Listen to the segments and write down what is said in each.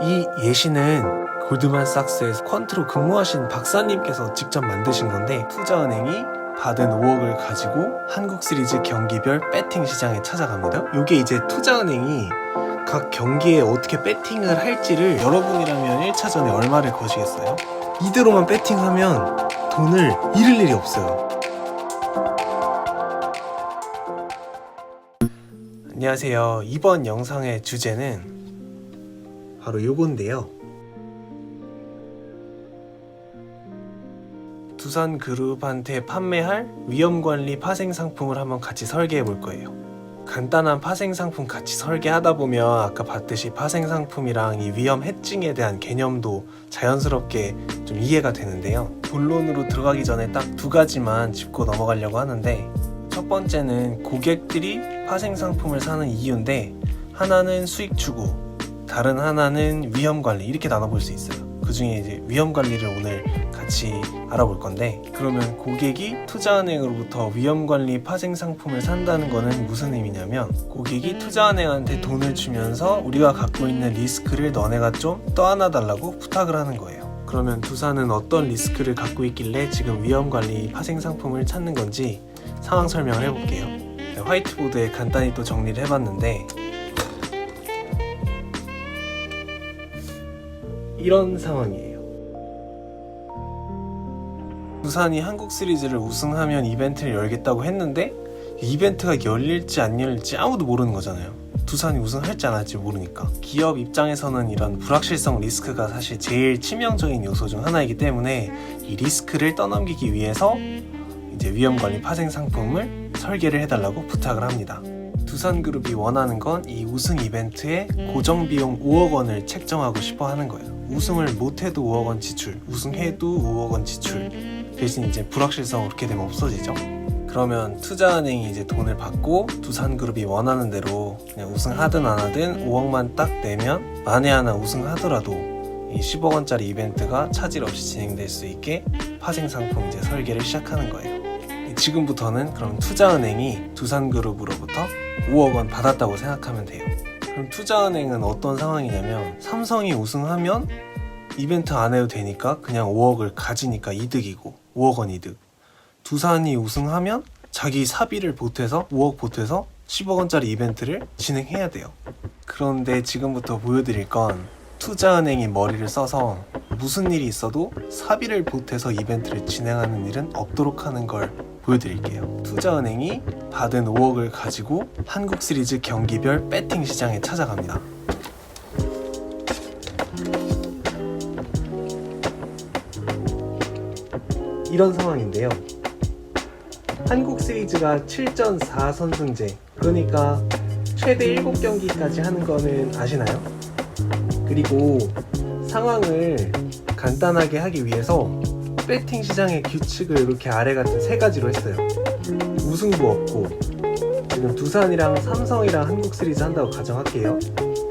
이 예시는 골드만삭스에서 퀀트로 근무하신 박사님께서 직접 만드신 건데, 투자은행이 받은 5억을 가지고 한국 시리즈 경기별 배팅 시장에 찾아갑니다. 이게 이제 투자은행이 각 경기에 어떻게 배팅을 할지를 여러분이라면 1차전에 얼마를 거시겠어요? 이대로만 배팅하면 돈을 잃을 일이 없어요. 안녕하세요. 이번 영상의 주제는 바로 요건데요. 두산그룹한테 판매할 위험관리 파생상품을 한번 같이 설계해 볼 거예요. 간단한 파생상품 같이 설계하다 보면 아까 봤듯이 파생상품이랑 이 위험 해칭에 대한 개념도 자연스럽게 좀 이해가 되는데요. 본론으로 들어가기 전에 딱 두 가지만 짚고 넘어가려고 하는데, 첫 번째는 고객들이 파생상품을 사는 이유인데, 하나는 수익 추구, 다른 하나는 위험관리, 이렇게 나눠볼 수 있어요. 그 중에 이제 위험관리를 오늘 같이 알아볼 건데, 그러면 고객이 투자은행으로부터 위험관리 파생상품을 산다는 거는 무슨 의미냐면, 고객이 투자은행한테 돈을 주면서 우리가 갖고 있는 리스크를 너네가 좀 떠안아달라고 부탁을 하는 거예요. 그러면 두산은 어떤 리스크를 갖고 있길래 지금 위험관리 파생상품을 찾는 건지 상황 설명을 해볼게요. 화이트보드에 간단히 또 정리를 해봤는데, 이런 상황이에요. 두산이 한국 시리즈를 우승하면 이벤트를 열겠다고 했는데, 이벤트가 열릴지 안 열릴지 아무도 모르는 거잖아요. 두산이 우승할지 안 할지 모르니까. 기업 입장에서는 이런 불확실성 리스크가 사실 제일 치명적인 요소 중 하나이기 때문에, 이 리스크를 떠넘기기 위해서 이제 위험관리 파생 상품을 설계를 해달라고 부탁을 합니다. 두산그룹이 원하는 건 이 우승 이벤트에 고정비용 5억 원을 책정하고 싶어 하는 거예요. 우승을 못해도 5억 원 지출, 우승해도 5억 원 지출, 대신 이제 불확실성 그렇게 되면 없어지죠. 그러면 투자은행이 이제 돈을 받고 두산그룹이 원하는 대로 그냥 우승하든 안 하든 5억만 딱 내면, 만에 하나 우승하더라도 이 10억 원짜리 이벤트가 차질 없이 진행될 수 있게 파생 상품 이제 설계를 시작하는 거예요. 지금부터는 그럼 투자은행이 두산그룹으로부터 5억 원 받았다고 생각하면 돼요. 그럼 투자은행은 어떤 상황이냐면, 삼성이 우승하면 이벤트 안 해도 되니까 그냥 5억을 가지니까 이득이고 5억 원 이득. 두산이 우승하면 자기 사비를 보태서 5억 보태서 10억 원짜리 이벤트를 진행해야 돼요. 그런데 지금부터 보여드릴 건, 투자은행이 머리를 써서 무슨 일이 있어도 사비를 보태서 이벤트를 진행하는 일은 없도록 하는 걸 보여드릴게요. 투자은행이 받은 5억을 가지고 한국 시리즈 경기별 배팅 시장에 찾아갑니다. 이런 상황인데요. 한국 시리즈가 7전 4선승제, 그러니까 최대 7경기까지 하는 거는 아시나요? 그리고 상황을 간단하게 하기 위해서 배팅 시장의 규칙을 이렇게 아래 같은 세 가지로 했어요. 우승도 없고, 지금 두산이랑 삼성이랑 한국 시리즈 한다고 가정할게요.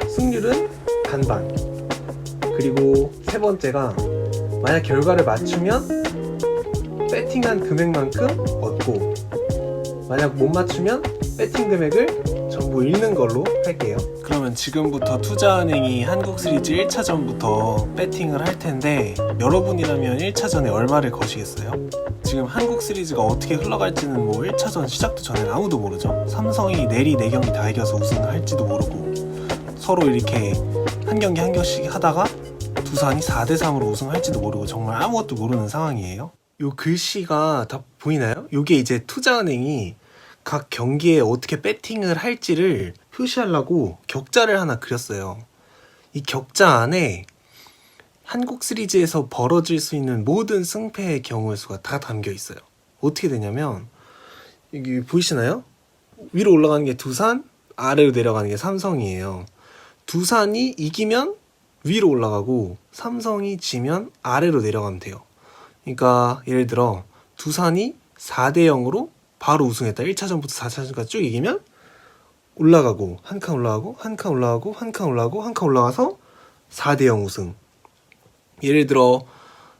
승률은 반반. 그리고 세 번째가, 만약 결과를 맞추면 배팅한 금액만큼 얻고, 만약 못 맞추면 배팅 금액을 전부 잃는 걸로 할게요. 그러면 지금부터 투자은행이 한국 시리즈 1차전부터 배팅을 할 텐데, 여러분이라면 1차전에 얼마를 거시겠어요? 지금 한국 시리즈가 어떻게 흘러갈지는 뭐 1차전 시작도 전에는 아무도 모르죠. 삼성이 내리 4경기 다 이겨서 우승을 할지도 모르고, 서로 이렇게 한 경기 한 경기씩 하다가 두산이 4대3으로 우승할지도 모르고, 정말 아무것도 모르는 상황이에요. 요 글씨가 다 보이나요? 요게 이제 투자은행이 각 경기에 어떻게 배팅을 할지를 표시하려고 격자를 하나 그렸어요. 이 격자 안에 한국 시리즈에서 벌어질 수 있는 모든 승패의 경우의 수가 다 담겨 있어요. 어떻게 되냐면, 여기 보이시나요? 위로 올라가는 게 두산, 아래로 내려가는 게 삼성이에요. 두산이 이기면 위로 올라가고, 삼성이 지면 아래로 내려가면 돼요. 그러니까 예를 들어 두산이 4대0으로 바로 우승했다. 1차전부터 4차전까지 쭉 이기면 올라가고, 한 칸 올라가고, 한 칸 올라가고, 한 칸 올라가고, 한 칸 올라가서 4대0 우승. 예를 들어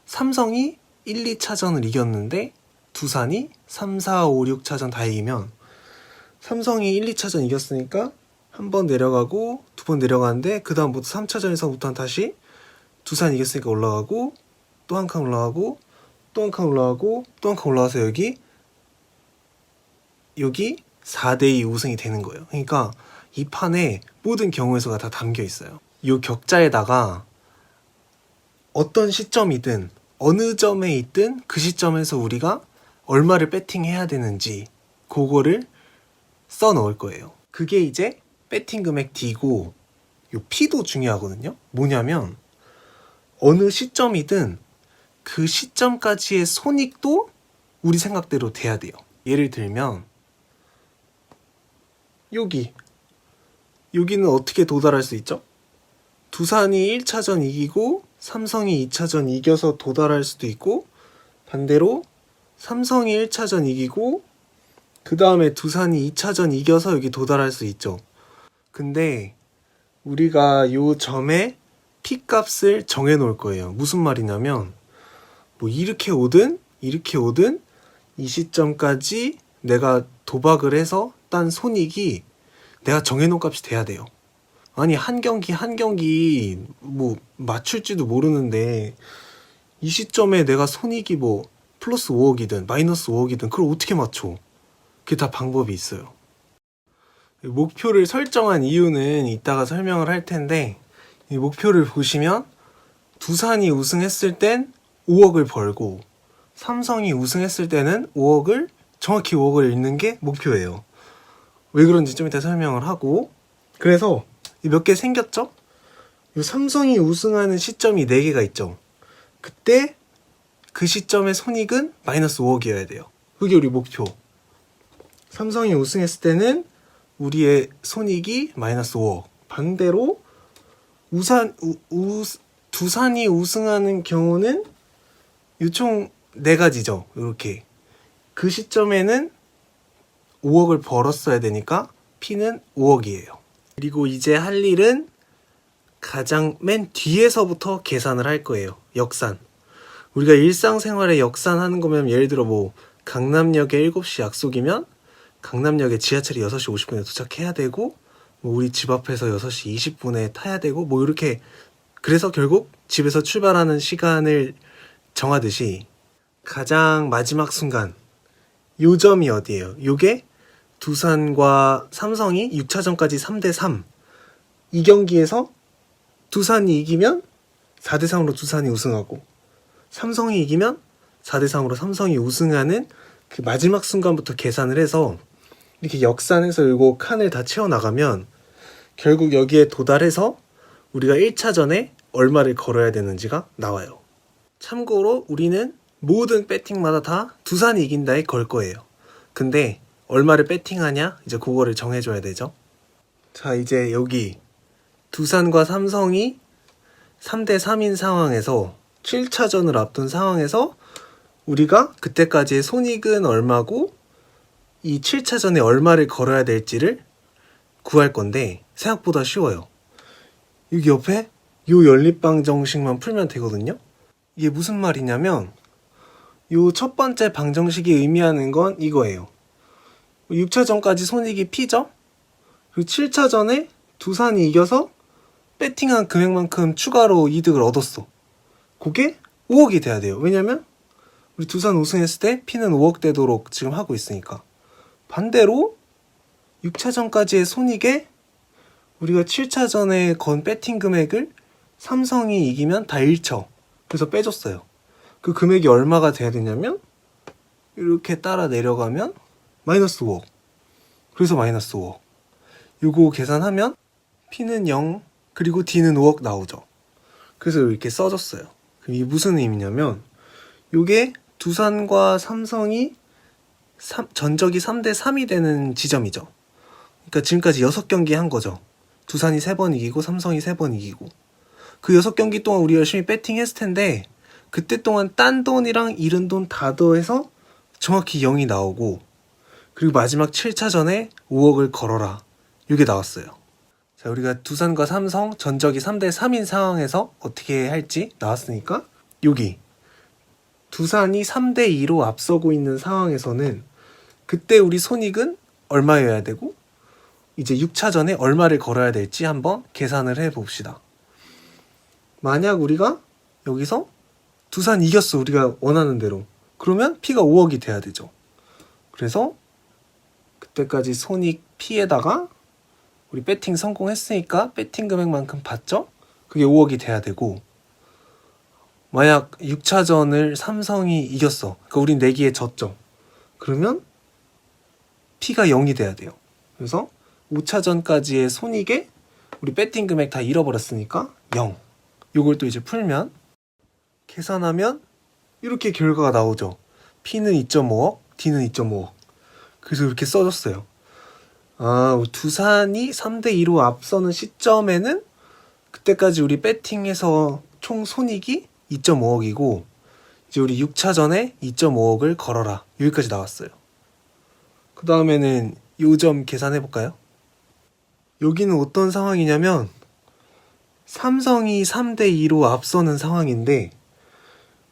삼성이 1, 2차전을 이겼는데 두산이 3, 4, 5, 6차전 다 이기면, 삼성이 1, 2차전 이겼으니까 한 번 내려가고 두 번 내려가는데 그 다음부터 3차전에서부터는 다시 두산이 이겼으니까 올라가고 또 한 칸 올라가고 또 한 칸 올라가고 또 한 칸 올라가서 여기 4대2 우승이 되는 거예요. 그러니까 이 판에 모든 경우에서가 다 담겨 있어요. 이 격자에다가 어떤 시점이든 어느 점에 있든 그 시점에서 우리가 얼마를 배팅해야 되는지 그거를 써 넣을 거예요. 그게 이제 배팅 금액 D고 요 P도 중요하거든요. 뭐냐면 어느 시점이든 그 시점까지의 손익도 우리 생각대로 돼야 돼요. 예를 들면 여기는 어떻게 도달할 수 있죠? 두산이 1차전 이기고 삼성이 2차전 이겨서 도달할 수도 있고 반대로 삼성이 1차전 이기고 그 다음에 두산이 2차전 이겨서 여기 도달할 수 있죠. 근데 우리가 요 점에 P값을 정해 놓을 거예요. 무슨 말이냐면 뭐 이렇게 오든 이 시점까지 내가 도박을 해서 딴 손익이 내가 정해 놓은 값이 돼야 돼요. 아니 한 경기 뭐 맞출지도 모르는데 이 시점에 내가 손익이 뭐 플러스 5억이든 마이너스 5억이든 그걸 어떻게 맞춰? 그게 다 방법이 있어요. 목표를 설정한 이유는 이따가 설명을 할 텐데 이 목표를 보시면 두산이 우승했을 땐 5억을 벌고 삼성이 우승했을 때는 정확히 5억을 잃는 게 목표예요. 왜 그런지 좀 이따 설명을 하고 그래서 몇 개 생겼죠? 이 삼성이 우승하는 시점이 4개가 있죠. 그때 그 시점의 손익은 마이너스 5억이어야 돼요. 그게 우리 목표. 삼성이 우승했을 때는 우리의 손익이 마이너스 5억. 반대로 두산이 우승하는 경우는 총 4가지죠. 이렇게. 그 시점에는 5억을 벌었어야 되니까 P는 5억이에요. 그리고 이제 할 일은 가장 맨 뒤에서부터 계산을 할 거예요. 역산. 우리가 일상생활에 역산하는 거면 예를 들어 뭐 강남역에 7시 약속이면 강남역에 지하철이 6시 50분에 도착해야 되고 뭐 우리 집 앞에서 6시 20분에 타야 되고 뭐 이렇게 그래서 결국 집에서 출발하는 시간을 정하듯이 가장 마지막 순간 요 점이 어디예요? 요게 두산과 삼성이 6차전까지 3대3 이 경기에서 두산이 이기면 4대3으로 두산이 우승하고 삼성이 이기면 4대3으로 삼성이 우승하는 그 마지막 순간부터 계산을 해서 이렇게 역산해서 요거 칸을 다 채워나가면 결국 여기에 도달해서 우리가 1차전에 얼마를 걸어야 되는지가 나와요. 참고로 우리는 모든 배팅마다 다 두산이 이긴다에 걸 거예요. 근데 얼마를 배팅하냐? 이제 그거를 정해줘야 되죠. 자, 이제 여기 두산과 삼성이 3대3인 상황에서 7차전을 앞둔 상황에서 우리가 그때까지의 손익은 얼마고 이 7차전에 얼마를 걸어야 될지를 구할 건데 생각보다 쉬워요. 여기 옆에 요 연립방 정식만 풀면 되거든요. 이게 무슨 말이냐면 요 첫 번째 방정식이 의미하는 건 이거예요. 6차전까지 손익이 P죠? 그리고 7차전에 두산이 이겨서 배팅한 금액만큼 추가로 이득을 얻었어. 그게 5억이 돼야 돼요. 왜냐면 우리 두산 우승했을 때 P는 5억 되도록 지금 하고 있으니까. 반대로 6차전까지의 손익에 우리가 7차전에 건 배팅 금액을 삼성이 이기면 다 잃죠. 그래서 빼줬어요. 그 금액이 얼마가 돼야 되냐면 이렇게 따라 내려가면 마이너스 5억. 그래서 마이너스 5억. 요거 계산하면 P는 0 그리고 D는 5억 나오죠. 그래서 이렇게 써줬어요. 그럼 이게 무슨 의미냐면 요게 두산과 삼성이 전적이 3대3이 되는 지점이죠. 그러니까 지금까지 6경기 한 거죠. 두산이 3번 이기고 삼성이 3번 이기고 그 6경기 동안 우리 열심히 배팅했을 텐데 그때 동안 딴 돈이랑 잃은 돈 다 더해서 정확히 0이 나오고 그리고 마지막 7차전에 5억을 걸어라. 이게 나왔어요. 자, 우리가 두산과 삼성 전적이 3대3인 상황에서 어떻게 할지 나왔으니까 여기 두산이 3대2로 앞서고 있는 상황에서는 그때 우리 손익은 얼마여야 되고 이제 6차전에 얼마를 걸어야 될지 한번 계산을 해봅시다. 만약 우리가 여기서 두산 이겼어. 우리가 원하는 대로. 그러면 P가 5억이 돼야 되죠. 그래서 그때까지 손익 P에다가 우리 배팅 성공했으니까 배팅 금액만큼 받죠? 그게 5억이 돼야 되고, 만약 6차전을 삼성이 이겼어. 그러니까 우린 내기에 졌죠. 그러면 P가 0이 돼야 돼요. 그래서 5차전까지의 손익에 우리 배팅 금액 다 잃어버렸으니까 0. 요걸 또 이제 풀면, 계산하면 이렇게 결과가 나오죠. P는 2.5억, D는 2.5억. 그래서 이렇게 써줬어요. 두산이 3대2로 앞서는 시점에는 그때까지 우리 배팅해서 총 손익이 2.5억이고 이제 우리 6차전에 2.5억을 걸어라. 여기까지 나왔어요. 그 다음에는 요 점 계산해볼까요? 여기는 어떤 상황이냐면 삼성이 3대2로 앞서는 상황인데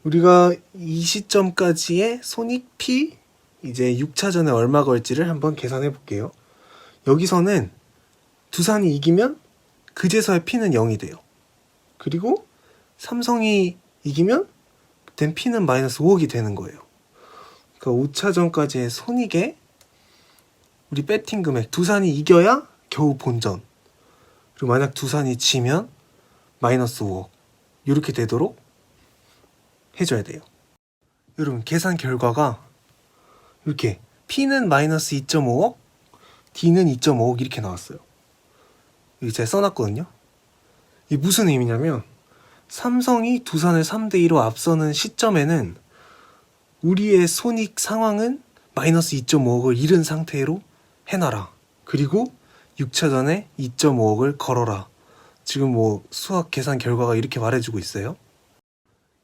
우리가 이 시점까지의 손익 P 이제 6차전에 얼마 걸지를 한번 계산해 볼게요. 여기서는 두산이 이기면 그제서야 P는 0이 돼요. 그리고 삼성이 이기면 그땐 P는 마이너스 5억이 되는 거예요. 그러니까 5차전까지의 손익에 우리 배팅 금액, 두산이 이겨야 겨우 본전. 그리고 만약 두산이 지면 마이너스 5억. 이렇게 되도록 해줘야 돼요. 여러분, 계산 결과가 이렇게 P는 마이너스 2.5억, D는 2.5억 이렇게 나왔어요. 여기 제가 써놨거든요. 이게 무슨 의미냐면 삼성이 두산을 3대2로 앞서는 시점에는 우리의 손익 상황은 마이너스 2.5억을 잃은 상태로 해놔라. 그리고 6차전에 2.5억을 걸어라. 지금 뭐 수학 계산 결과가 이렇게 말해주고 있어요.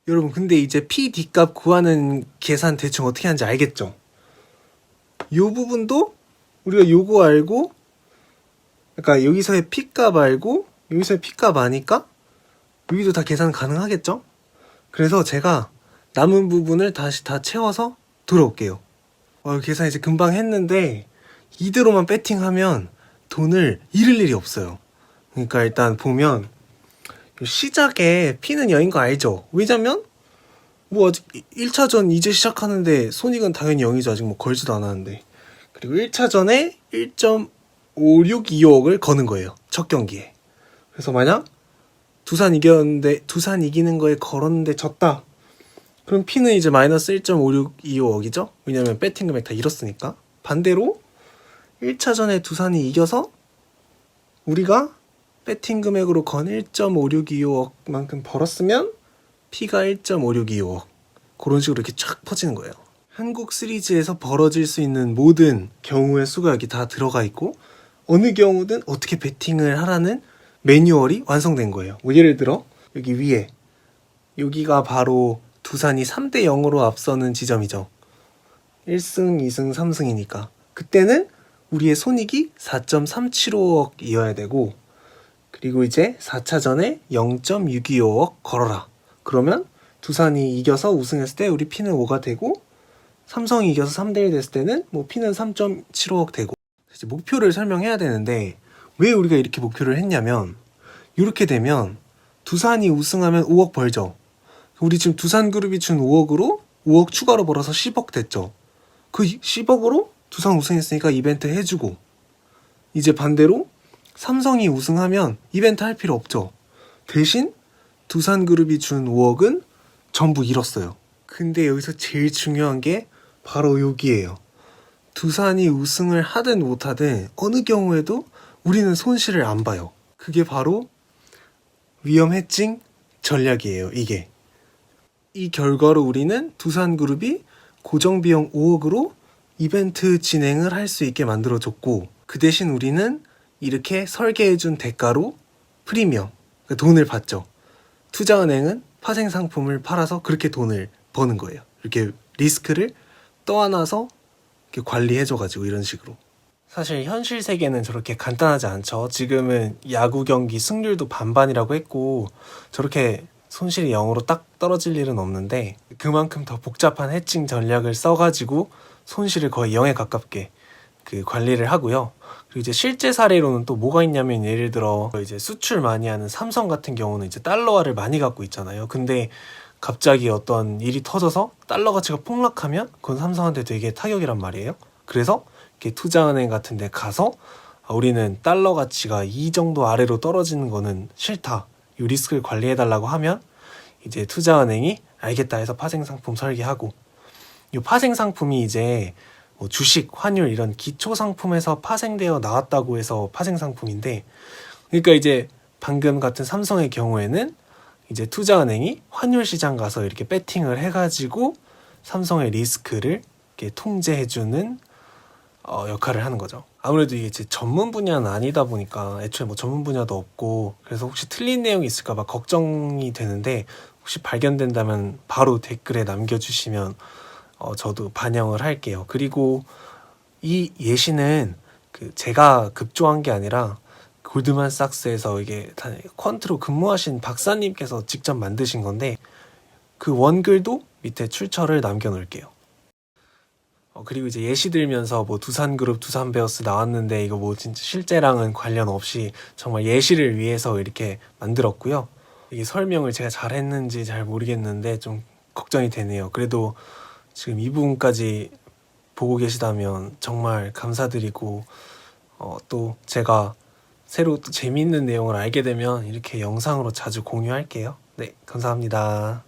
여러분, 근데 이제 P, D 값 구하는 계산 대충 어떻게 하는지 알겠죠? 요 부분도 우리가 요거 알고, 그러니까 여기서의 P 값 알고 여기서의 P 값 아니까 여기도 다 계산 가능하겠죠? 그래서 제가 남은 부분을 다시 다 채워서 돌아올게요. 계산 이제 금방 했는데 이대로만 배팅하면 돈을 잃을 일이 없어요. 그러니까 일단 보면 시작에 P는 0인 거 알죠? 왜냐면 뭐 아직 1차전 이제 시작하는데 손익은 당연히 0이죠. 아직 뭐 걸지도 않았는데. 그리고 1차전에 1.5625억을 거는 거예요. 첫 경기에. 그래서 만약 두산 이겼는데 두산 이기는 거에 걸었는데 졌다. 그럼 P는 이제 마이너스 1.5625억이죠. 왜냐면 배팅 금액 다 잃었으니까. 반대로 1차전에 두산이 이겨서 우리가 배팅 금액으로 건 1.5625억만큼 벌었으면 P가 1.5625억. 그런 식으로 이렇게 쫙 퍼지는 거예요. 한국 시리즈에서 벌어질 수 있는 모든 경우의 수가 여기 다 들어가 있고 어느 경우든 어떻게 배팅을 하라는 매뉴얼이 완성된 거예요. 뭐 예를 들어 여기 위에 여기가 바로 두산이 3대 0으로 앞서는 지점이죠. 1승, 2승, 3승이니까 그때는 우리의 손익이 4.375억이어야 되고 그리고 이제 4차전에 0.625억 걸어라. 그러면 두산이 이겨서 우승했을 때 우리 P는 5가 되고 삼성이 이겨서 3대1 됐을 때는 뭐 P는 3.75억 되고 이제 목표를 설명해야 되는데 왜 우리가 이렇게 목표를 했냐면 이렇게 되면 두산이 우승하면 5억 벌죠. 우리 지금 두산그룹이 준 5억으로 5억 추가로 벌어서 10억 됐죠. 그 10억으로 두산 우승했으니까 이벤트 해주고 이제 반대로 삼성이 우승하면 이벤트 할 필요 없죠. 대신 두산그룹이 준 5억은 전부 잃었어요. 근데 여기서 제일 중요한 게 바로 여기예요. 두산이 우승을 하든 못하든 어느 경우에도 우리는 손실을 안 봐요. 그게 바로 위험 해칭 전략이에요. 이게. 이 결과로 우리는 두산그룹이 고정비용 5억으로 이벤트 진행을 할 수 있게 만들어줬고 그 대신 우리는 이렇게 설계해준 대가로 프리미엄, 그러니까 돈을 받죠. 투자은행은 파생상품을 팔아서 그렇게 돈을 버는 거예요. 이렇게 리스크를 떠안아서 이렇게 관리해줘가지고 이런 식으로. 사실 현실 세계는 저렇게 간단하지 않죠. 지금은 야구 경기 승률도 반반이라고 했고 저렇게 손실이 0으로 딱 떨어질 일은 없는데 그만큼 더 복잡한 해칭 전략을 써가지고 손실을 거의 0에 가깝게 그 관리를 하고요. 그리고 이제 실제 사례로는 또 뭐가 있냐면, 예를 들어 이제 수출 많이 하는 삼성 같은 경우는 이제 달러화를 많이 갖고 있잖아요. 근데 갑자기 어떤 일이 터져서 달러 가치가 폭락하면 그건 삼성한테 되게 타격이란 말이에요. 그래서 이렇게 투자은행 같은 데 가서 우리는 달러 가치가 이 정도 아래로 떨어지는 거는 싫다, 이 리스크를 관리해 달라고 하면 이제 투자은행이 알겠다 해서 파생 상품 설계하고, 이 파생 상품이 이제 뭐 주식, 환율 이런 기초 상품에서 파생되어 나왔다고 해서 파생 상품인데, 그러니까 이제 방금 같은 삼성의 경우에는 이제 투자은행이 환율 시장 가서 이렇게 배팅을 해가지고 삼성의 리스크를 이렇게 통제해주는 역할을 하는 거죠. 아무래도 이게 제 전문 분야는 아니다 보니까 애초에 뭐 전문 분야도 없고, 그래서 혹시 틀린 내용이 있을까봐 걱정이 되는데, 혹시 발견된다면 바로 댓글에 남겨주시면 저도 반영을 할게요. 그리고 이 예시는 그 제가 급조한 게 아니라 골드만삭스에서 이게 퀀트로 근무하신 박사님께서 직접 만드신 건데, 그 원글도 밑에 출처를 남겨 놓을게요. 그리고 이제 예시 들면서 뭐 두산그룹, 두산베어스 나왔는데 이거 뭐 진짜 실제랑은 관련 없이 정말 예시를 위해서 이렇게 만들었고요. 이게 설명을 제가 잘했는지 잘 모르겠는데 좀 걱정이 되네요. 그래도 지금 이 부분까지 보고 계시다면 정말 감사드리고, 또 제가 새로 또 재미있는 내용을 알게 되면 이렇게 영상으로 자주 공유할게요. 네, 감사합니다.